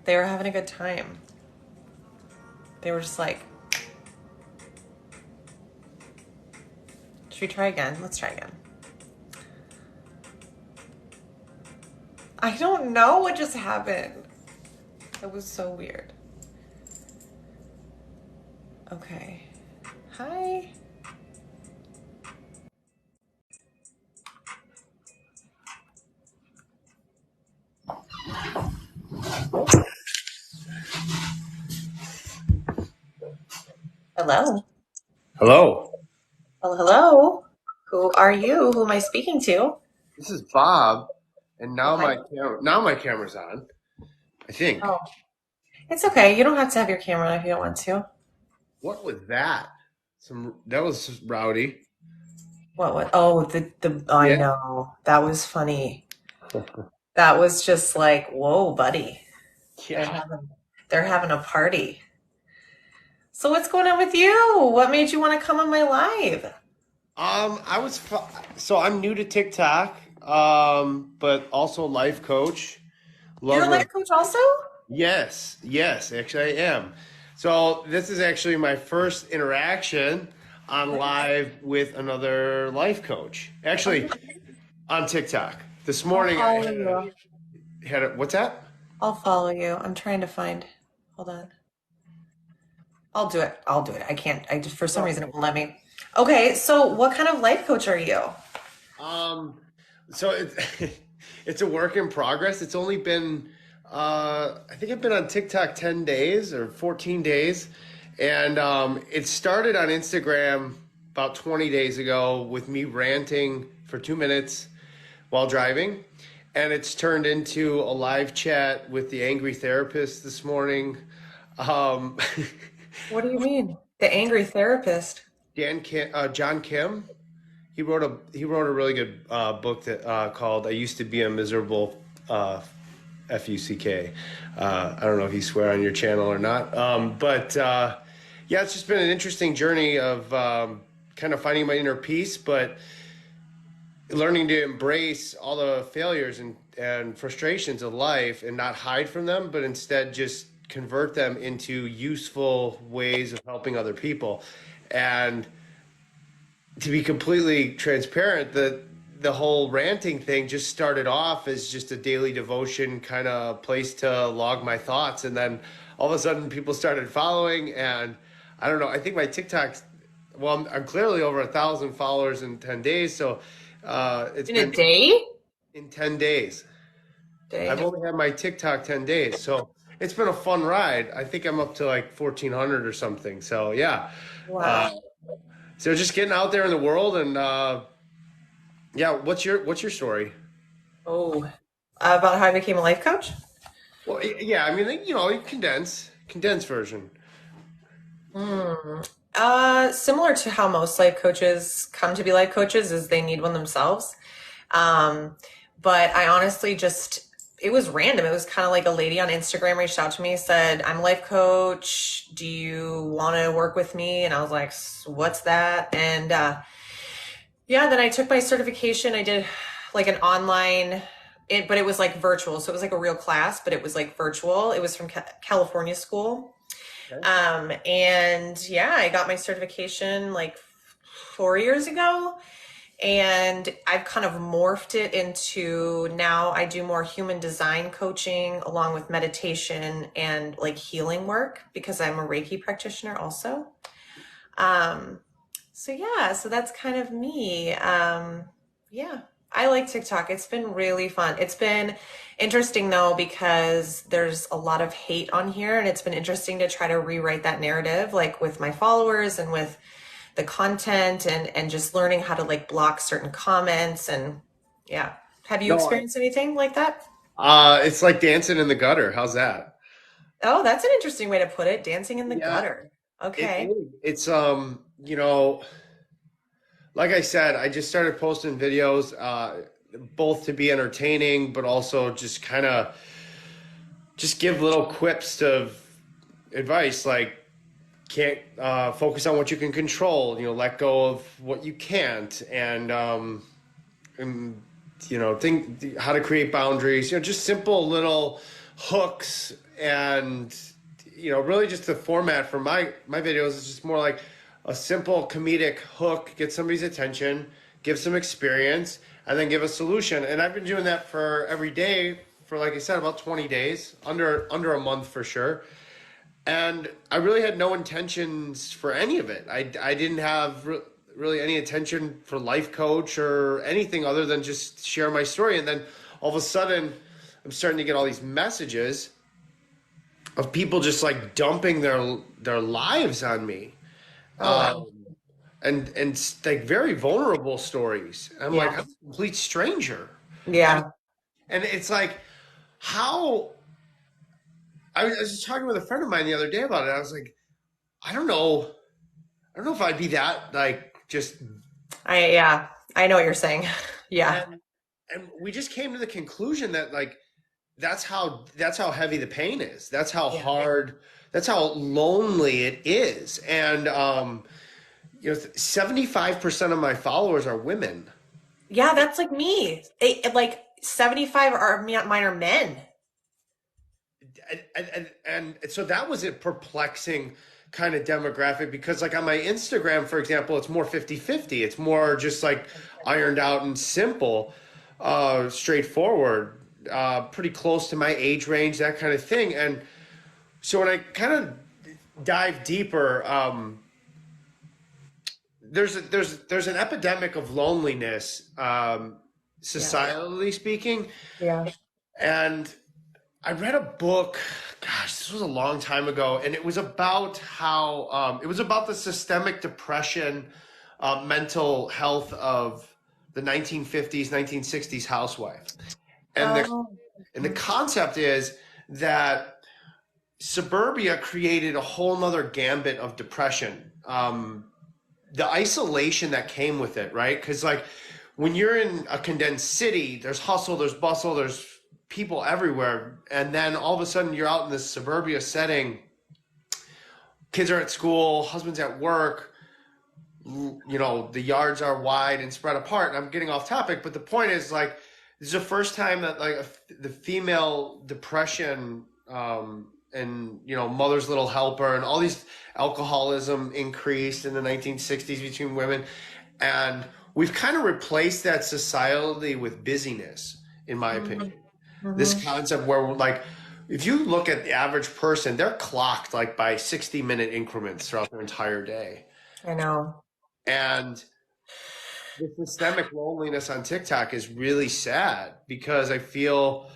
They were having a good time. They were just like, should we try again? Let's try again. I don't know what just happened. It was so weird. Okay. Hi. Hello. Hello, Hello, hello. Who are you? Who am I speaking to? this is Bob, and Oh, now hi. my camera's on. I think. Oh, it's okay. You don't have to have your camera on if you don't want to. What was that? That was rowdy. What? Oh, the. I Yeah. know. That was funny. That was just like, whoa, buddy. They're Yeah. having they're having a party. So what's going on with you? What made you want to come on my live? I was so I'm new to TikTok, but also a life coach. You're a Lover life of coach also? yes, actually I am. So this is actually my first interaction on live with another life coach. Actually, Okay. on TikTok. This I'll morning I follow you. had a what's that? I'll follow you. I'm trying to find. Hold on. I'll do it. I'll do it. I can't. I just for some reason it won't let me. Okay, so what kind of life coach are you? Um, so it's it's a work in progress. It's only been I think I've been on TikTok 10 days or 14 days. And it started on Instagram about 20 days ago with me ranting for 2 minutes while driving. And it's turned into a live chat with the angry therapist this morning. Um, What do you mean? The angry therapist. John Kim. He wrote a really good book that called "I Used to Be a Miserable Fuck." I don't know if you swear on your channel or not, but yeah, it's just been an interesting journey of kind of finding my inner peace, but learning to embrace all the failures and frustrations of life and not hide from them, but instead just convert them into useful ways of helping other people. And to be completely transparent, the whole ranting thing just started off as just a daily devotion kind of place to log my thoughts, and then all of a sudden people started following, and I don't know. I think my TikTok's well, I'm clearly over 1,000 followers in 10 days, so it's In a been day? in 10 days. I've Day. only had my TikTok 10 days, so it's been a fun ride. I think I'm up to like 1,400 or something. So yeah. Uh, Wow. so just getting out there in the world and yeah, what's your story? Oh. About how I became a life coach? Well, yeah, I mean, condense version. Hmm. Similar to how most life coaches come to be life coaches is they need one themselves. Um, but I honestly just, it was random. It was kind of like a lady on Instagram reached out to me, said, I'm a life coach. Do you want to work with me? And I was like, what's that? And yeah, then I took my certification. I did like an online, but it was like virtual. So it was like a real class, but it was like virtual. It was from California school. Okay. And yeah, I got my certification like 4 years ago. And I've kind of morphed it into now I do more human design coaching along with meditation and like healing work because I'm a Reiki practitioner also. Um, so yeah, so that's kind of me. Yeah, I like TikTok. It's been really fun. It's been interesting though because there's a lot of hate on here, and it's been interesting to try to rewrite that narrative, like with my followers and with the content and just learning how to like block certain comments and yeah. Have you No, experienced anything like that? it's like dancing in the gutter. How's that? Oh, that's an interesting way to put it. Dancing in the Yeah, gutter. it Okay. is. It's like I said, I just started posting videos, both to be entertaining, but also just kind of just give little quips of advice, like can't focus on what you can control. Let go of what you can't, and think how to create boundaries. Just simple little hooks and really just the format for my videos is just more like a simple comedic hook, get somebody's attention, give some experience, and then give a solution. And I've been doing that for every day for, like I said, about 20 days, under a month for sure. And I really had no intentions for any of it. I didn't have really any intention for life coach or anything other than just share my story. And then all of a sudden, I'm starting to get all these messages of people just like dumping their lives on me, Oh, wow. and like very vulnerable stories. I'm like, Yeah. I'm a complete stranger, and Yeah. and it's like how I was just talking with a friend of mine the other day about it. I was like, I don't know. I don't know if I'd be that like just Yeah, I know what you're saying. Yeah. and and we just came to the conclusion that like that's how heavy the pain is. That's how Yeah. hard that's how lonely it is. And 75% of my followers are women. Yeah, that's like me. Like 75 are mine are men. And so that was a perplexing kind of demographic because like on my Instagram, for example, it's more 50-50. It's more just like ironed out and simple, straightforward, pretty close to my age range, that kind of thing. And so when I kind of dive deeper, there's an epidemic of loneliness, Yeah. societally speaking. Yeah. And I read a book, gosh, this was a long time ago, and it was about how it was about the systemic depression, mental health of the 1950s, 1960s housewife. And the Oh. and the concept is that suburbia created a whole nother gambit of depression. The isolation that came with it, right? Because like when you're in a condensed city, there's hustle, there's bustle, there's people everywhere, and then all of a sudden you're out in this suburbia setting. Kids are at school, husband's at work. The yards are wide and spread apart. And I'm getting off topic, but the point is like this is the first time that like the female depression and mother's little helper and all these alcoholism increased in the 1960s between women, and we've kind of replaced that societally with busyness, in my opinion. This Mm-hmm. concept where like if you look at the average person, they're clocked like by 60-minute increments throughout their entire day. I know. And the systemic loneliness on TikTok is really sad because I feel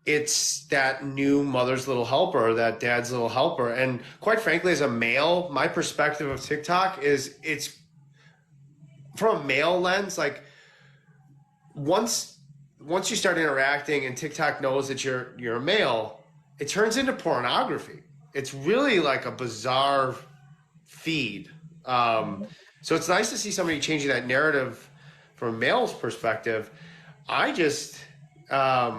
it's that new mother's little helper, that dad's little helper. And quite frankly, as a male, my perspective of TikTok is it's from a male lens, like once once you start interacting and TikTok knows that you're a male, it turns into pornography. It's really like a bizarre feed. So it's nice to see somebody changing that narrative from a male's perspective. I just I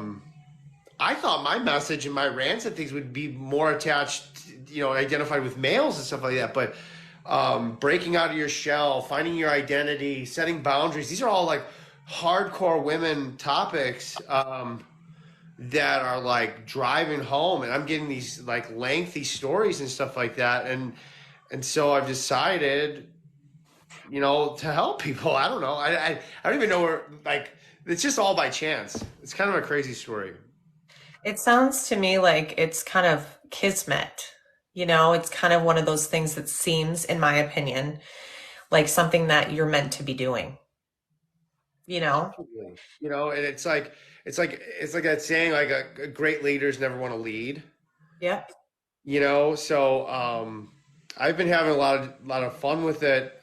thought my message and my rants and things would be more attached, identified with males and stuff like that. But breaking out of your shell, finding your identity, setting boundaries, these are all like hardcore women topics that are like driving home. And I'm getting these like lengthy stories and stuff like that. And so I've decided, to help people. I don't know. I don't even know where, like, it's just all by chance. It's kind of a crazy story. It sounds to me like it's kind of kismet. It's kind of one of those things that seems, in my opinion, like something that you're meant to be doing, you know? Absolutely. And it's like that saying, like a great leaders never want to lead. Yep. So I've been having a lot of fun with it.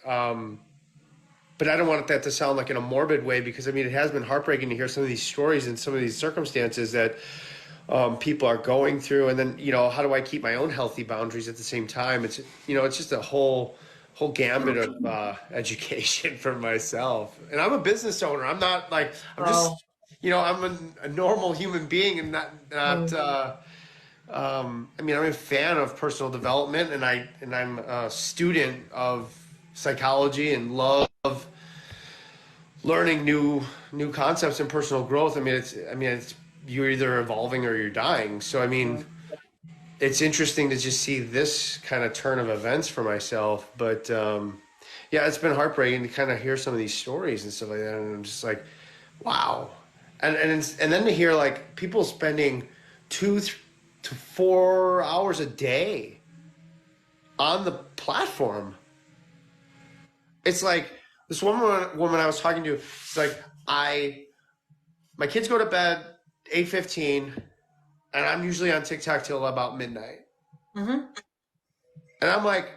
But I don't want that to sound like in a morbid way because I mean it has been heartbreaking to hear some of these stories and some of these circumstances that people are going through, and then how do I keep my own healthy boundaries at the same time? It's just a whole gambit of education for myself. And I'm a business owner. I'm not like I'm just Oh. I'm a normal human being and not. Mm. I mean, I'm a fan of personal development, and I'm a student of psychology and love learning new concepts and personal growth. I mean, it's you're either evolving or you're dying. So I mean, it's interesting to just see this kind of turn of events for myself. But yeah, it's been heartbreaking to kind of hear some of these stories and stuff like that. And I'm just like, wow. And then to hear like people spending 2 to 4 hours a day on the platform. It's like this woman I was talking to. It's like my kids go to bed 8:15, and I'm usually on TikTok till about midnight. Hmm. And I'm like,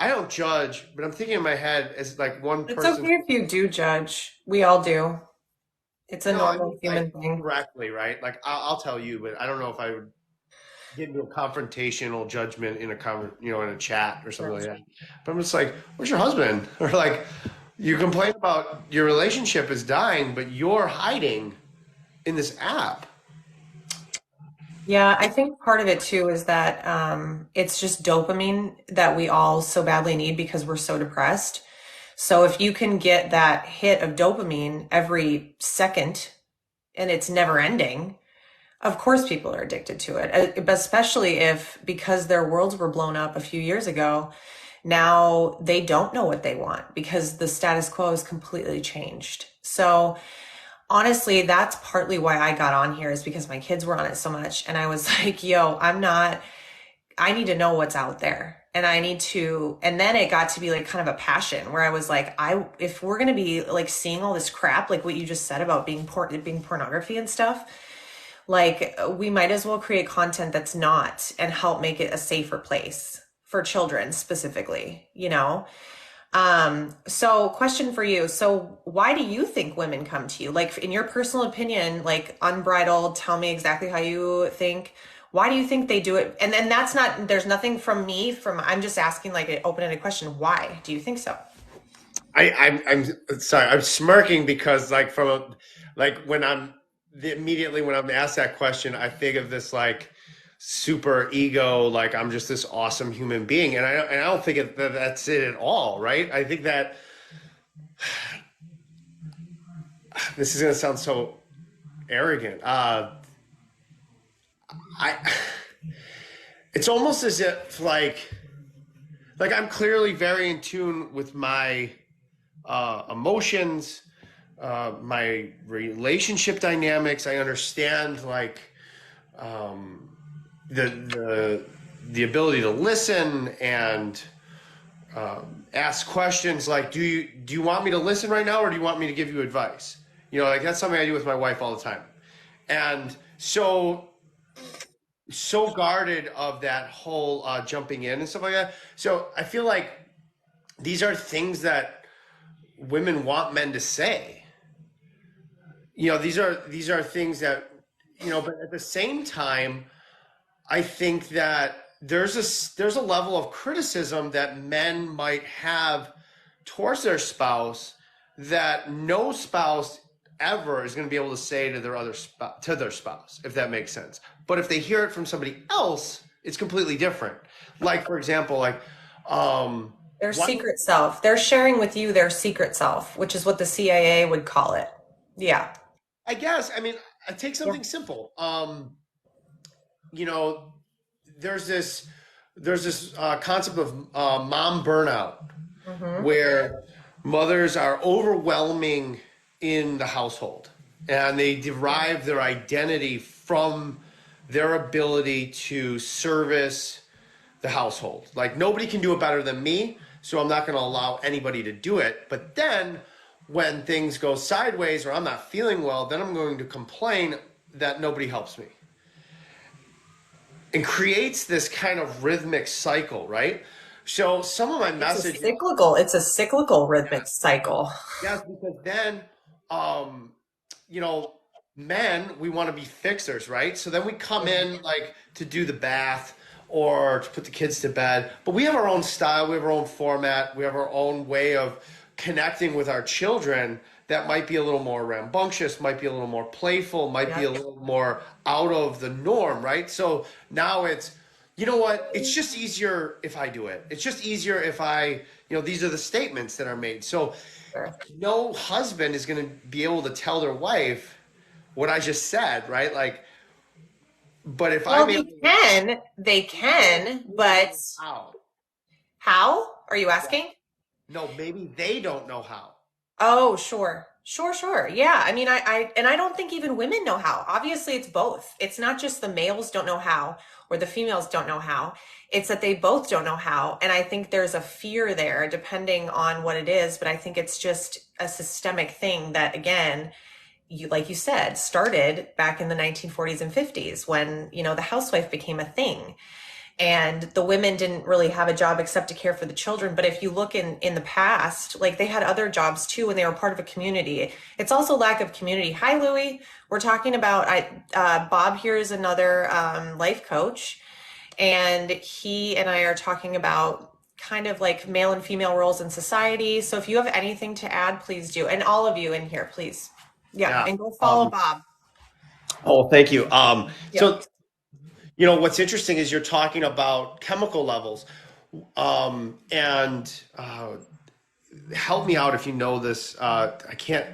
I don't judge, but I'm thinking in my head as like one It's person. okay if you do judge. We all do. It's a No, I normal mean like human thing. correctly, right? Like I'll tell you, but I don't know if I would get into a confrontational judgment in a in a chat or something like that. But I'm just like, where's your husband? Or like, you complain about your relationship is dying, but you're hiding in this app. Yeah, I think part of it too is that it's just dopamine that we all so badly need because we're so depressed. So if you can get that hit of dopamine every second and it's never ending, of course people are addicted to it. But especially if because their worlds were blown up a few years ago, now they don't know what they want because the status quo has completely changed. So honestly, that's partly why I got on here is because my kids were on it so much. And I was like, yo, I need to know what's out there. And I need to, and then it got to be like kind of a passion where I was like, if we're going to be like seeing all this crap, like what you just said about being pornography and stuff, like we might as well create content that's not and help make it a safer place for children specifically, you know? So question for you. So why do you think women come to you? Like in your personal opinion, like unbridled, tell me exactly how you think. Why do you think they do it? And then that's not, there's nothing from me I'm just asking like an open-ended question. Why do you think so? I'm sorry. I'm smirking because like when immediately when I'm asked that question, I think of this like super ego, like I'm just this awesome human being, and I don't think that that's it at all, right? I think that this is gonna sound so arrogant. I it's almost as if like I'm clearly very in tune with my emotions, my relationship dynamics. I understand like um, the the ability to listen and ask questions. Like, do you want me to listen right now, or do you want me to give you advice? Like that's something I do with my wife all the time, and so guarded of that whole jumping in and stuff like that. So I feel like these are things that women want men to say. These are things that but at the same time, I think that there's a level of criticism that men might have towards their spouse that no spouse ever is going to be able to say to their spouse, if that makes sense. But if they hear it from somebody else, it's completely different. Like for example, like Their one secret self. They're sharing with you their secret self, which is what the CIA would call it. Yeah. I guess I mean I take Yeah. something simple. You know, there's this concept of mom burnout Hmm. where mothers are overwhelming in the household and they derive their identity from their ability to service the household. Like nobody can do it better than me, so I'm not going to allow anybody to do it. But then when things go sideways or I'm not feeling well, then I'm going to complain that nobody helps me. And creates this kind of rhythmic cycle, right? So some of my messages, It's a cyclical rhythmic cycle. yes, because then, um, you know, men, we want to be fixers, right? So then we come in like to do the bath or to put the kids to bed, but we have our own style, we have our own format, we have our own way of connecting with our children that might be a little more rambunctious, might be a little more playful, might be Yeah. a little more out of the norm, right? So now it's, you know what? It's just easier if I do it. It's just easier if these are the statements that are made. So Sure. no husband is going to be able to tell their wife, what I just said, right? Like, but if Well, I'm able to, they no, can, they don't but know how. how are you Yeah. asking? No, maybe they don't know how. Oh, sure. Sure, sure. Yeah. I mean, and I don't think even women know how. Obviously, it's both. It's not just the males don't know how or the females don't know how. It's that they both don't know how. And I think there's a fear there depending on what it is, but I think it's just a systemic thing that, again, you, like you said, started back in the 1940s and 50s when, the housewife became a thing and the women didn't really have a job except to care for the children. But if you look in the past, like they had other jobs too when they were part of a community. It's also lack of community. Hi, Louie. We're talking about Bob here is another life coach, and he and I are talking about kind of like male and female roles in society. So if you have anything to add, please do, and all of you in here, please. Yeah, Yeah. and go follow Um, Bob. oh, thank you. Yep. So what's interesting is you're talking about chemical levels, and help me out if you know this. I can't.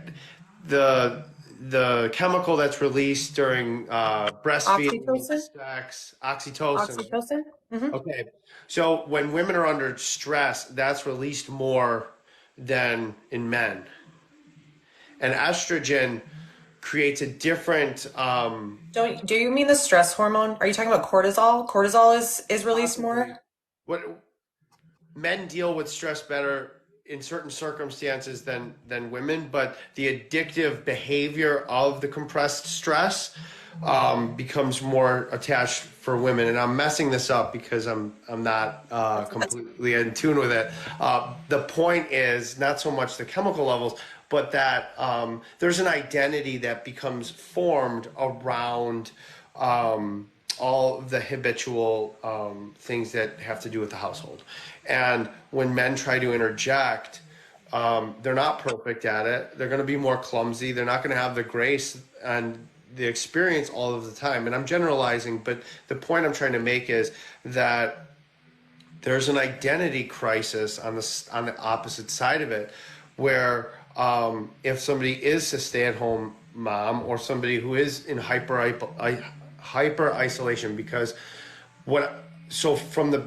The the chemical that's released during breastfeeding, Oxytocin. sex, oxytocin. Oxytocin. Hmm. Okay, so when women are under stress, that's released more than in men, and estrogen creates a different. Don't do you mean the stress hormone? Are you talking about cortisol? Cortisol is released Possibly. more? What men deal with stress better in certain circumstances than women, but the addictive behavior of the compressed stress becomes more attached for women. And I'm messing this up because I'm not That's completely in tune with it. The point is not so much the chemical levels, but that there's an identity that becomes formed around. All of the habitual things that have to do with the household. And when men try to interject, they're not perfect at it. They're going to be more clumsy. They're not going to have the grace and the experience all of the time. And I'm generalizing, but the point I'm trying to make is that there's an identity crisis on the opposite side of it, where if somebody is a stay-at-home mom or somebody who is in hyper isolation, because what so from the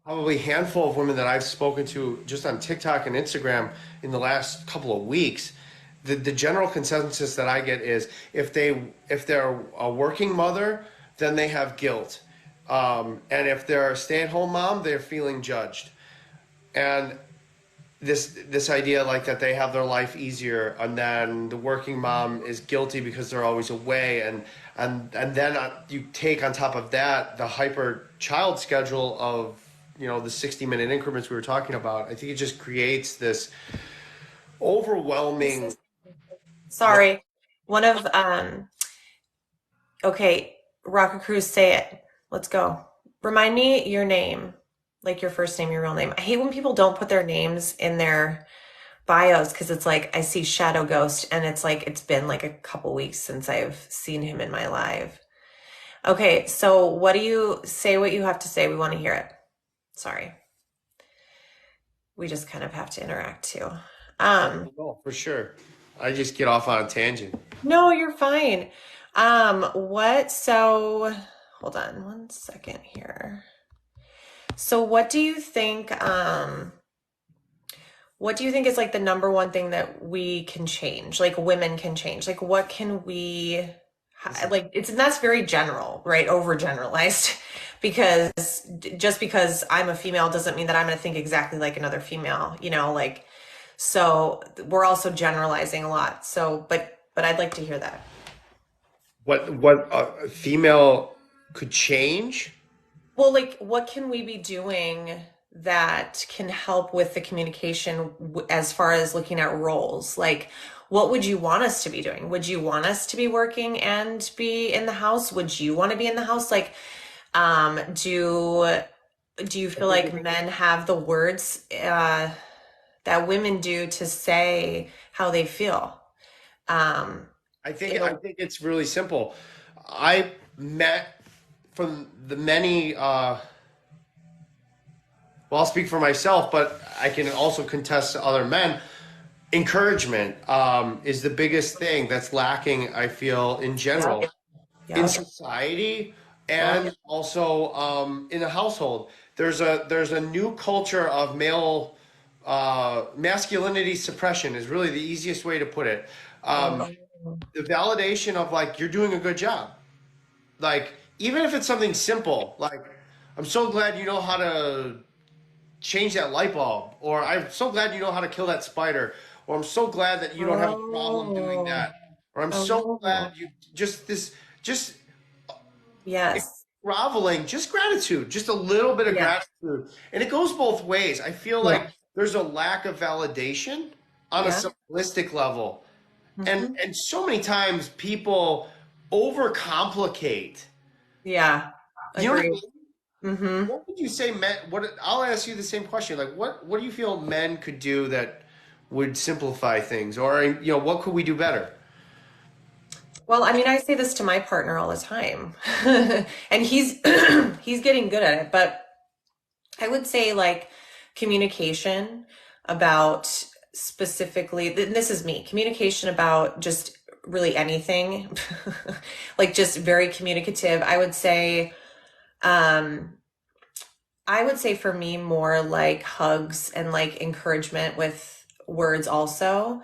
probably handful of women that I've spoken to just on TikTok and Instagram in the last couple of weeks, the general consensus that I get is if they're a working mother, then they have guilt, and if they're a stay at home mom, they're feeling judged, and this idea like that they have their life easier, and then the working mom is guilty because they're always away, and then you take on top of that the hyper child schedule of the 60-minute increments we were talking about. I think it just creates this overwhelming. What? sorry. One of okay, Rocket Cruise, say it. Let's go. Remind me your name. Like your first name, your real name. I hate when people don't put their names in their bios because it's like I see Shadow Ghost and it's like it's been like a couple weeks since I've seen him in my live. Okay, so what do you say what you have to say? We want to hear it. Sorry. We just kind of have to interact too. Um, Oh, for sure. I just get off on a tangent. no, you're fine. What so hold on one second here. So what do you think is like the number one thing that we can change, like women can change? Like what can we This is like it's and that's very general, right? Overgeneralized because just because I'm a female doesn't mean that I'm going to think exactly like another female, like so we're also generalizing a lot. So but I'd like to hear that. what a female could change. Well, like, what can we be doing that can help with the communication as far as looking at roles? Like, what would you want us to be doing? Would you want us to be working and be in the house? Would you want to be in the house? Like, do you I feel think like men have the words that women do to say how they feel? Um, in I a think it's really simple. I met from the many. Well, I'll speak for myself, but I can also contest to other men. encouragement is the biggest thing that's lacking, I feel, in Yep. general in Yep. society Yep. and also in a household. There's a new culture of male masculinity suppression is really the easiest way to put it. Um, Oh. the validation of like you're doing a good job, like even if it's something simple, like I'm so glad you know how to change that light bulb, or I'm so glad you know how to kill that spider, or I'm so glad that you don't have a problem doing Oh. that, or I'm so glad Oh. you just Yes. groveling, just gratitude, just a little bit of Yeah. gratitude. And it goes both ways. I feel Yeah. like there's a lack of validation on a Yeah. simplistic level. Hmm. And so many times people overcomplicate. Yeah. You know what I Agreed. mean? Hmm. What would you say men what I'll ask you the same question. Like what do you feel men could do that would simplify things? Or what could we do better? Well, I mean, I say this to my partner all the time, and he's he's getting good at it. But I would say like communication about specifically, this is me, communication about just really anything, like just very communicative. Um, I would say for me more like hugs and like encouragement with words also.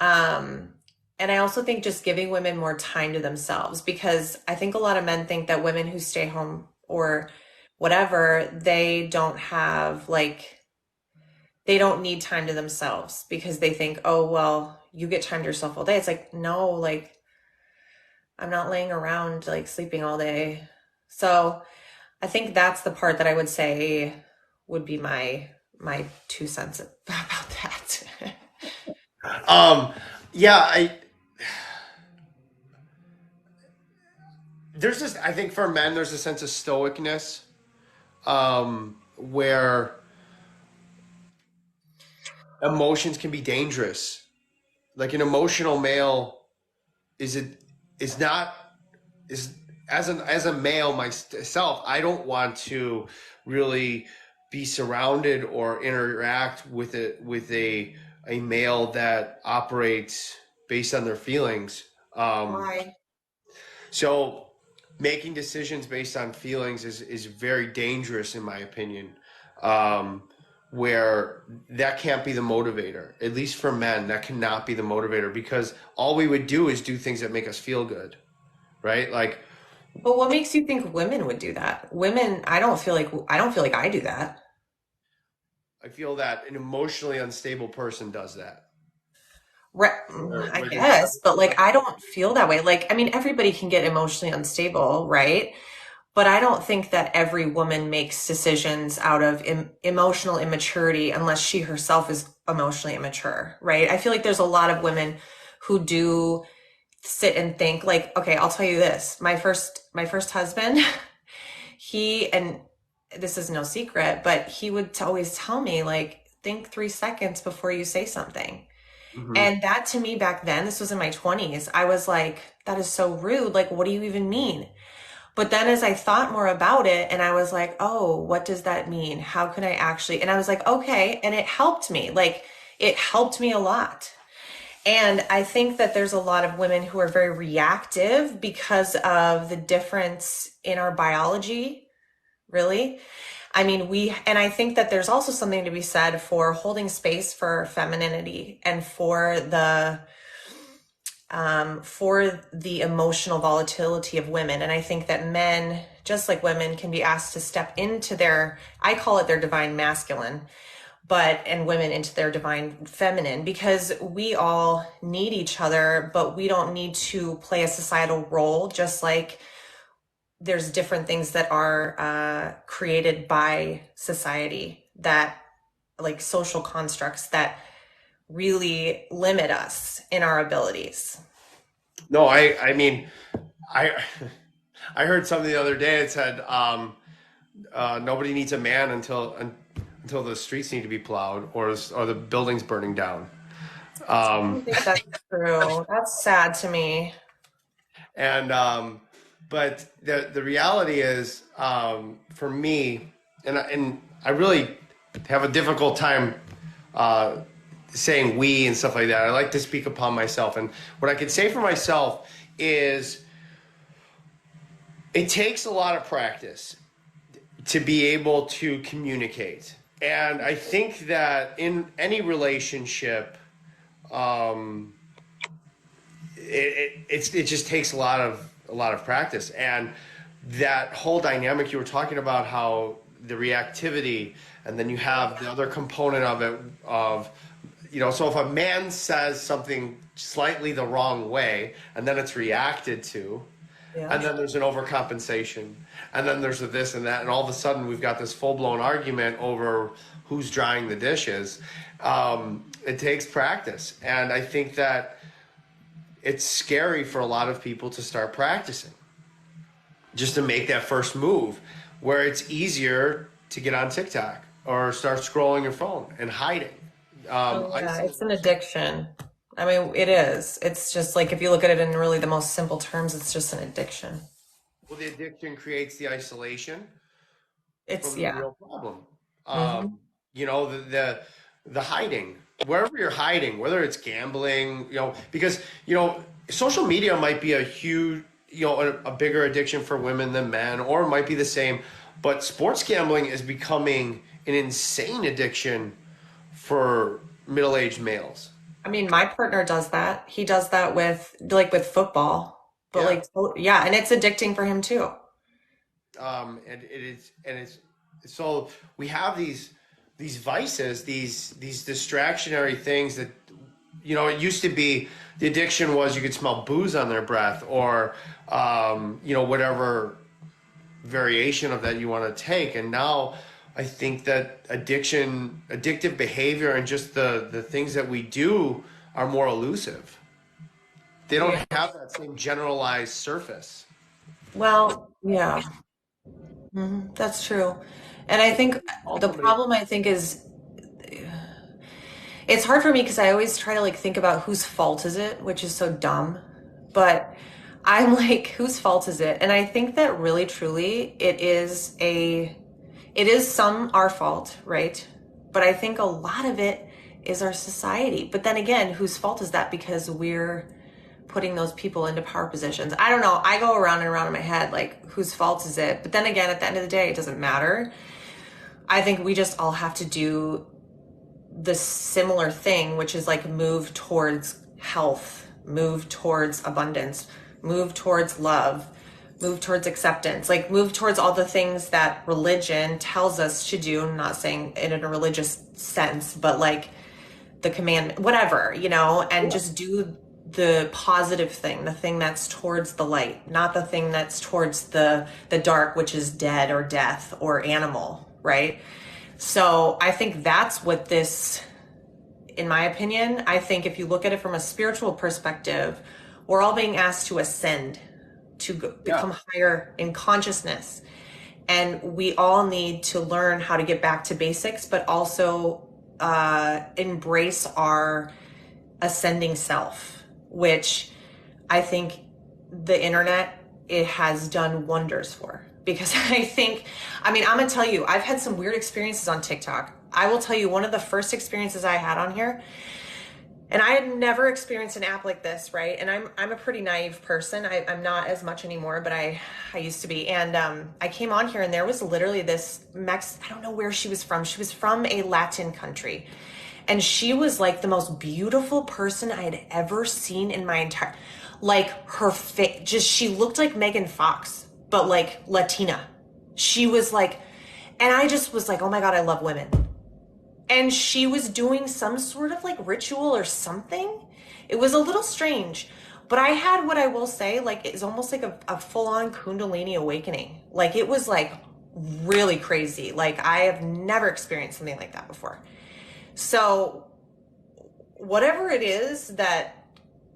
Um, and I also think just giving women more time to themselves because I think a lot of men think that women who stay home or whatever, they don't have like, they don't need time to themselves because they think, oh, well, you get time to yourself all day. It's like, no, like, I'm not laying around like sleeping all day. So I think that's the part that I would say would be my 2 cents about that. Um yeah, there's this I think for men there's a sense of stoicness where emotions can be dangerous. Like an emotional male is it is not is as a male myself, I don't want to really be surrounded or interact with a male that operates based on their feelings. Why? So making decisions based on feelings is very dangerous in my opinion. Um, where that can't be the motivator. At least for men, that cannot be the motivator because all we would do is do things that make us feel good, right? Like But what makes you think women would do that? Women, I don't feel like I do that. I feel that an emotionally unstable person does that. I Where they guess, but like I don't feel that way. Like, I mean, everybody can get emotionally unstable, right? But I don't think that every woman makes decisions out of emotional immaturity unless she herself is emotionally immature, right? I feel like there's a lot of women who do sit and think like, okay, I'll tell you this. My first husband, he and this is no secret, but he would always tell me like, think 3 seconds before you say something. Mhm. And that to me back then, this was in my 20s, I was like, that is so rude. Like, what do you even mean? But then as I thought more about it and I was like, oh, what does that mean? How can I actually? And I was like, okay. And it helped me. Like, it helped me a lot. And I think that there's a lot of women who are very reactive because of the difference in our biology, really. I mean, and I think that there's also something to be said for holding space for femininity and for the emotional volatility of women. And I think that men, just like women, can be asked to step into I call it their divine masculine, and women into their divine feminine because we all need each other, but we don't need to play a societal role, just like there's different things that are created by society that like social constructs that really limit us in our abilities. No, I mean I I heard something the other day. It said nobody needs a man until the streets need to be plowed or the buildings burning down. I don't think that's true. That's sad to me. And but the reality is for me, and I really have a difficult time. saying we and stuff like that. I like to speak upon myself. And what I can say for myself is it takes a lot of practice to be able to communicate. And I think that in any relationship, um, it just takes a lot of practice. And that whole dynamic you were talking about, how the reactivity, and then you have the other component of it of, so if a man says something slightly the wrong way and then it's reacted to, Yeah. and then there's an overcompensation, and then there's a this and that, and all of a sudden we've got this full-blown argument over who's drying the dishes. It takes practice, and I think that it's scary for a lot of people to start practicing, just to make that first move, where it's easier to get on TikTok or start scrolling your phone and hiding. Oh I yeah, see. it's an addiction. I mean, it is. It's just like if you look at it in really the most simple terms, it's just an addiction. Well, the addiction creates the isolation It's from the yeah. real problem. Hmm. The hiding, wherever you're hiding, whether it's gambling, because social media might be a huge, a bigger addiction for women than men, or it might be the same. But sports gambling is becoming an insane addiction for middle-aged males. I mean, my partner does that. He does that with football, but Yeah. yeah, and it's addicting for him too. And it's so we have these vices, these distractionary things that, it used to be the addiction was you could smell booze on their breath, or whatever variation of that you want to take. And now I think that addictive behavior, and just the things that we do are more elusive. They don't Yeah. have that same generalized surface. Well, yeah, that's true. And I think the Ultimately, problem I think is it's hard for me because I always try to like think about whose fault is it, which is so dumb. But I'm like, whose fault is it? And I think that really truly it is some our fault, right? But I think a lot of it is our society. But then again, whose fault is that? Because we're putting those people into power positions. I don't know. I go around and around in my head like, whose fault is it? But then again, at the end of the day, it doesn't matter. I think we just all have to do the similar thing, which is like move towards health, move towards abundance, move towards love, move towards acceptance, like move towards all the things that religion tells us to do. I'm not saying it in a religious sense, but like the commandment, whatever, and just do the positive thing, the thing that's towards the light, not the thing that's towards the dark, which is dead or death or animal, right? So I think that's what this, in my opinion, I think if you look at it from a spiritual perspective, we're all being asked to ascend, to yeah. become higher in consciousness. And we all need to learn how to get back to basics, but also embrace our ascending self, which I think the internet, it has done wonders for. Because I mean, I'm gonna tell you, I've had some weird experiences on TikTok. I will tell you one of the first experiences I had on here, and I had never experienced an app like this, right? And I'm a pretty naive person. I'm not as much anymore, but I used to be. And I came on here, and there was literally this I don't know where she was from. She was from a Latin country, and she was like the most beautiful person I had ever seen in my entire, like her face, just she looked like Megan Fox, but like Latina. She was like, and I just was like, oh my God, I love women. And she was doing some sort of like ritual or something. It was a little strange, but I had what I will say, like, it's almost like a full-on Kundalini awakening. Like, it was like really crazy. Like, I have never experienced something like that before. So, whatever it is that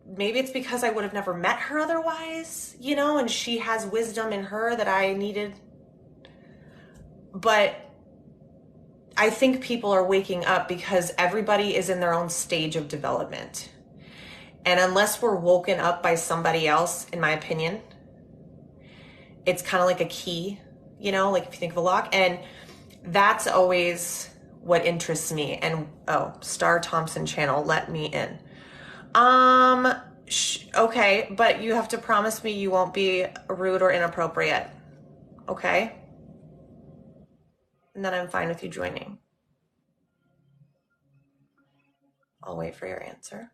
maybe it's because I would have never met her otherwise, and she has wisdom in her that I needed. But I think people are waking up because everybody is in their own stage of development. And unless we're woken up by somebody else, in my opinion, it's kind of like a key, like if you think of a lock. And that's always what interests me. And oh, Star Thompson channel, let me in. Um, okay, but you have to promise me you won't be rude or inappropriate. Okay? And then I'm fine with you joining. I'll wait for your answer.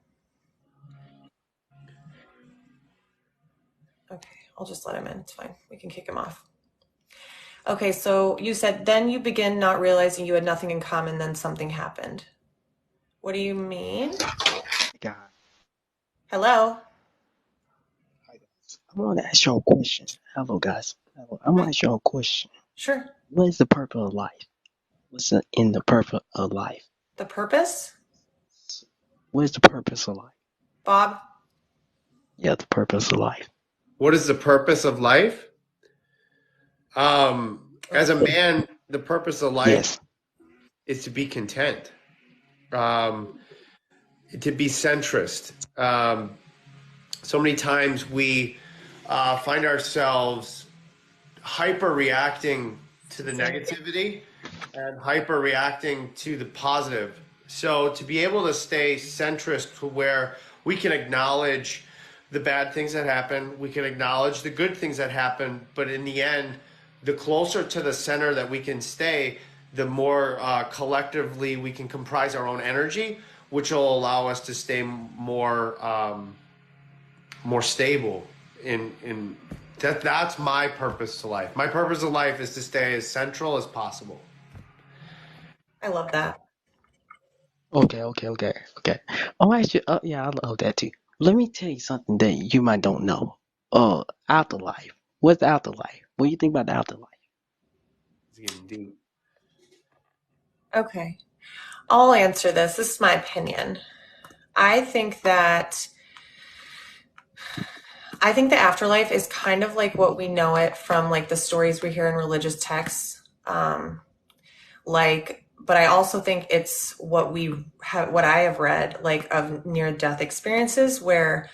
Okay, I'll just let him in. It's fine. We can kick him off. Okay, so you said then you begin not realizing you had nothing in common, then something happened. What do you mean? God, Hello? I want to ask you a question. Hello, guys. Hello. I want Hi. to ask you a question. Sure. What is the purpose of life? In the purpose of life? The purpose? What is the purpose of life? Bob? Yeah, the purpose of life. What is the purpose of life? As a man, the purpose of life Yes. is to be content, to be centrist. So many times we find ourselves hyper reacting to the negativity and hyper reacting to the positive. So to be able to stay centrist to where we can acknowledge the bad things that happen, we can acknowledge the good things that happen, but in the end, the closer to the center that we can stay, the more collectively we can comprise our own energy, which will allow us to stay more stable in that's my purpose to life. My purpose of life is to stay as central as possible. I love that. Okay. Oh, actually, yeah, I love that too. Let me tell you something that you might don't know. Afterlife. What's the afterlife? What do you think about the afterlife? It's getting deep. Okay. I'll answer this. This is my opinion. I think that I think the afterlife is kind of like what we know it from like the stories we hear in religious texts. But I also think it's what I have read, like of near death experiences where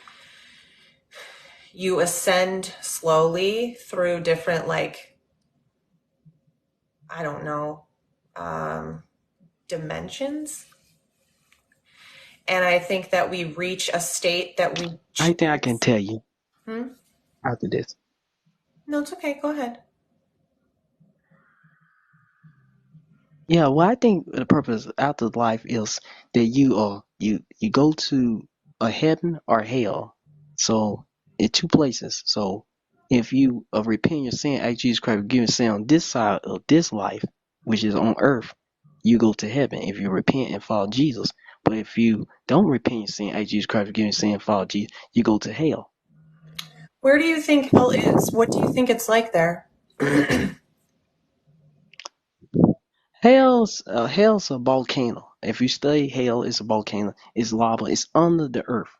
you ascend slowly through different, like, I don't know, um, dimensions. And I think that we reach a state that we I think I can choose. tell you Hmm? after this. No, it's okay. Go ahead. Yeah, well, I think the purpose after life is that you go to a heaven or hell. So in two places. So if you repent your sin, ask Jesus Christ forgive your sin on this side of this life, which is on earth, you go to heaven if you repent and follow Jesus. But if you don't repent your sin, ask Jesus Christ forgive your sin and follow Jesus, you go to hell. Where do you think hell is? What do you think it's like there? Hell's a volcano. If you study hell, it's a volcano. It's lava. It's under the earth.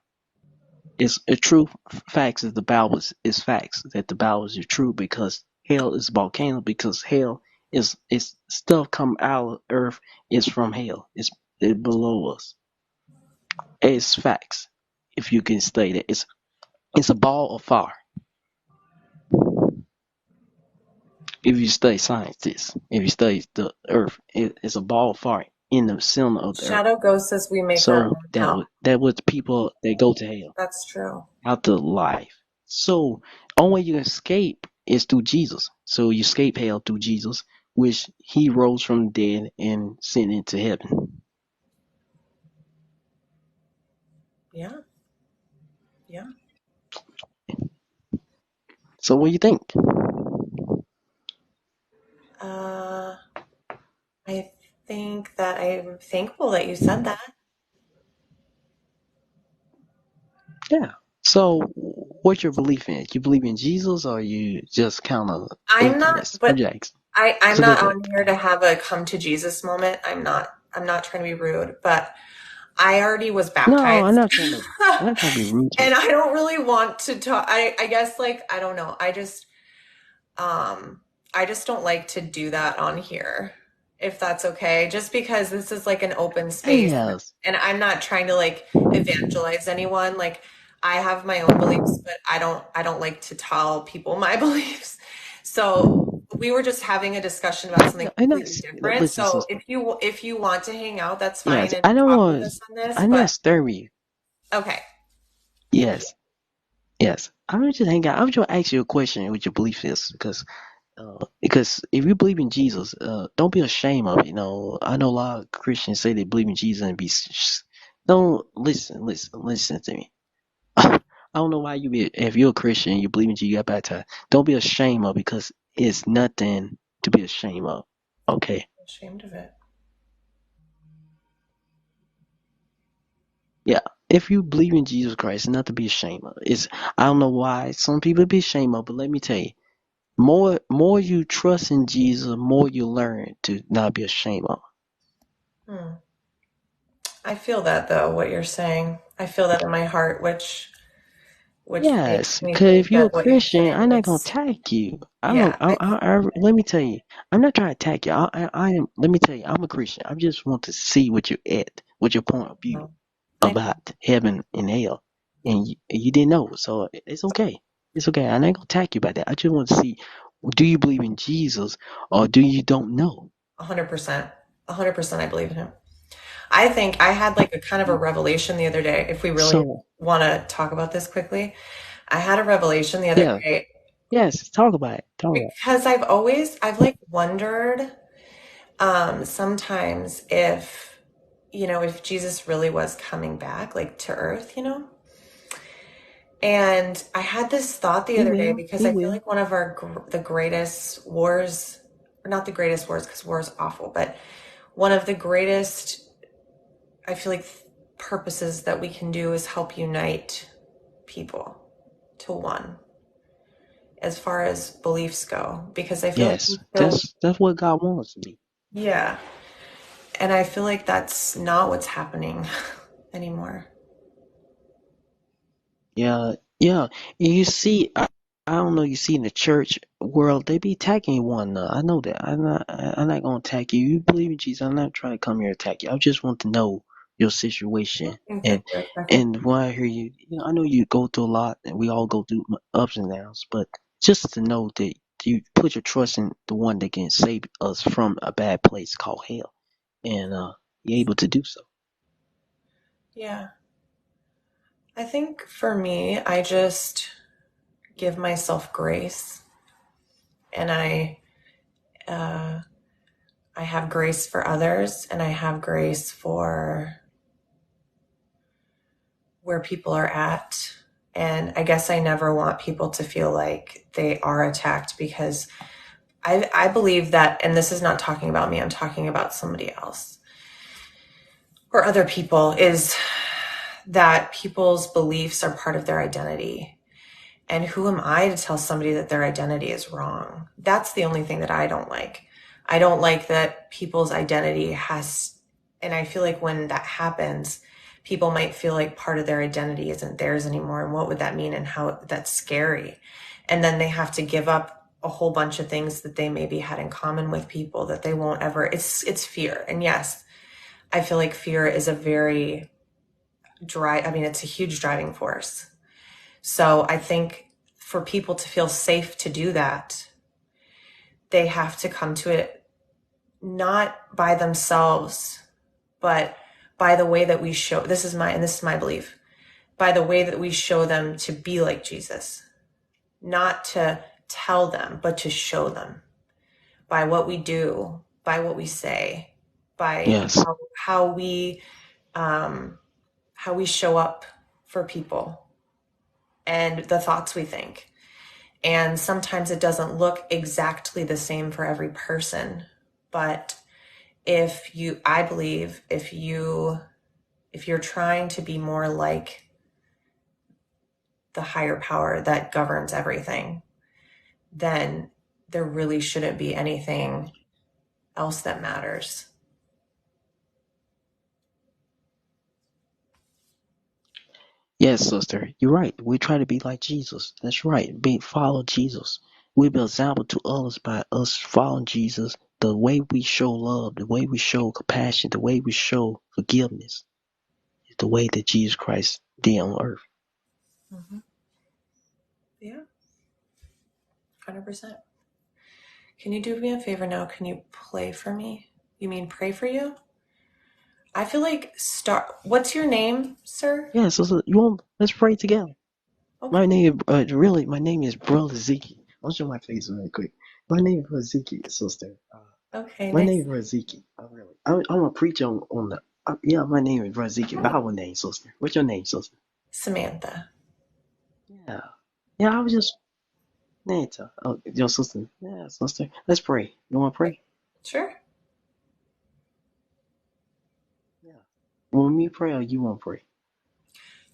It's a true facts is the Bible is facts that the Bible is true because hell is a volcano because hell is stuff come out of earth is from hell. It's below us. It's facts. If you can state it, it's a ball of fire. If you study scientists, if you study the earth, it's a ball of fire in the center of the earth. Shadow Ghost says we make our So own hell. that was people that go to hell. That's true. After life. So only way you escape is through Jesus. So you escape hell through Jesus, which he rose from the dead and sent into heaven. Yeah. Yeah. So what do you think? Uh, I think that I'm thankful that you said that. Yeah. So what's your belief in? You believe in Jesus or you just kind of I'm not, atheist? I'm but just asking. I'm It's a not good. on here to have a come to Jesus moment. I'm not trying to be rude, but I already was No, I'm baptized. not trying to. I'm not trying to be rude to you. And I don't really want to talk. I guess like, I don't know. Um, I just don't like to do that on here, if that's okay. Just because this is like an open space Yes. and I'm not trying to like evangelize anyone. Like I have my own beliefs, but I don't like to tell people my beliefs. So we were just having a discussion about something And completely that's different. listen, So sister. if you want to hang out, that's fine Yes, and I don't talk with want. us on this. I'm not But stirring you. okay, thank you. Yes, yes. I'm gonna just hang out. I'm just gonna ask you a question what your belief is, because if you believe in Jesus, don't be ashamed of it. I know a lot of Christians say they believe in Jesus and don't listen to me. I don't know why if you're a Christian, you believe in Jesus, you got baptized. Don't be ashamed of it because it's nothing to be ashamed of. Okay. Ashamed of it. Yeah. If you believe in Jesus Christ, it's not to be ashamed of. I don't know why some people be ashamed of, but let me tell you, more you trust in Jesus, more you learn to not be ashamed of. Hmm. I feel that though, what you're saying. I feel that in my heart, which makes Yes, me because think if you're a that what you're Christian, saying I'm not gonna is, attack you. I don't. yeah, I Let me tell you, I'm not trying to attack you. I am. Let me tell you, I'm a Christian. I just want to see what you're at, what your point of view know. I about heaven and hell, and you didn't know, so it's okay. It's okay. I'm not gonna attack you about that. I just want to see, do you believe in Jesus or do you don't know? 100%. 100% I believe in him. I think I had like a kind of a revelation the other day, if we really So want to talk about this quickly. I had a revelation the other yeah, day yes. Talk about it. Talk about it. because I've like wondered sometimes if, if Jesus really was coming back like to earth, And I had this thought the He other day will. because He I feel will. like one of the greatest wars, or not the greatest wars because war is awful, but one of the greatest, I feel like, purposes that we can do is help unite people to one as far as beliefs go. Because I feel like Yes, we still, that's what God wants to be. yeah. And I feel like that's not what's happening anymore. Yeah, yeah. And you see, I don't know. You see in the church world, they be attacking one another. I know that. I'm not gonna attack you. You believe in Jesus. I'm not trying to come here to attack you. I just want to know your situation. And I think and when I hear you, I know you go through a lot, and we all go through ups and downs. But just to know that you put your trust in the one that can save us from a bad place called hell, and you're able to do so. yeah. I think for me, I just give myself grace and uh, I have grace for others and I have grace for where people are at. And I guess I never want people to feel like they are attacked because I believe that, and this is not talking about me, I'm talking about somebody else or other people, is that people's beliefs are part of their identity. And who am I to tell somebody that their identity is wrong? That's the only thing that I don't like. I don't like that people's identity has, and I feel like when that happens, people might feel like part of their identity isn't theirs anymore. And what would that mean and how that's scary? And then they have to give up a whole bunch of things that they maybe had in common with people that they won't ever. It's fear. And yes, I feel like fear is a very I mean, it's a huge driving force. So I think for people to feel safe to do that, they have to come to it not by themselves, but by the way that we show, this is my belief, by the way that we show them to be like Jesus, not to tell them, but to show them by what we do, by what we say, by Yes. how we, um, how we show up for people and the thoughts we think. And sometimes it doesn't look exactly the same for every person. But I believe if you're trying to be more like the higher power that governs everything, then there really shouldn't be anything else that matters. Yes, sister, you're right. We try to be like Jesus. That's right. Follow Jesus. We be example to others by us following Jesus. The way we show love, the way we show compassion, the way we show forgiveness is the way that Jesus Christ did on earth. Mm-hmm. Yeah, 100%. Can you do me a favor now? Can you play for me? You mean pray for you? I feel like what's your name, sir? Yeah, sister, you want? Let's pray together. Okay. My name is Brother Zeke. I'll show my face real quick. My name is Brother Zeke, sister. Okay, My name nice. is Brother Zeke. I'm a preacher on the. Yeah, my name is Brother Zeke. Bible name, sister. What's your name, sister? Samantha. Yeah, yeah. I was just Nanta. Oh, your sister. Yeah, sister. Let's pray. You want to pray? Sure. Yeah. You want me to pray or you want to pray?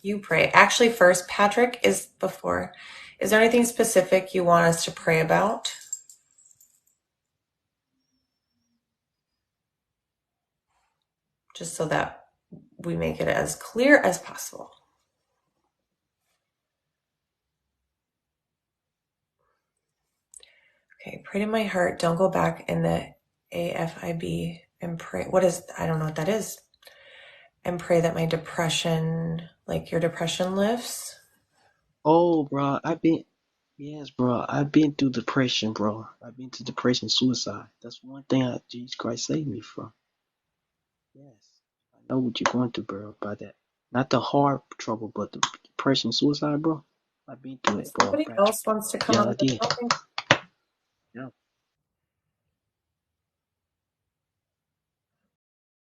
You pray. Actually, first, Patrick is before. Is there anything specific you want us to pray about? Just so that we make it as clear as possible. Okay, pray to my heart. Don't go back in the AFIB and pray. I don't know what that is. And pray that my depression, like your depression lifts. Oh, bro, yes, bro. I've been through depression, bro. I've been to depression, suicide. That's one thing Jesus Christ saved me from. Yes, I know what you're going through, bro. About that, not the hard trouble, but the depression, suicide, bro. I've been through If it, bro, somebody Patrick. else wants to come Yeah, up I with did. something, Yeah.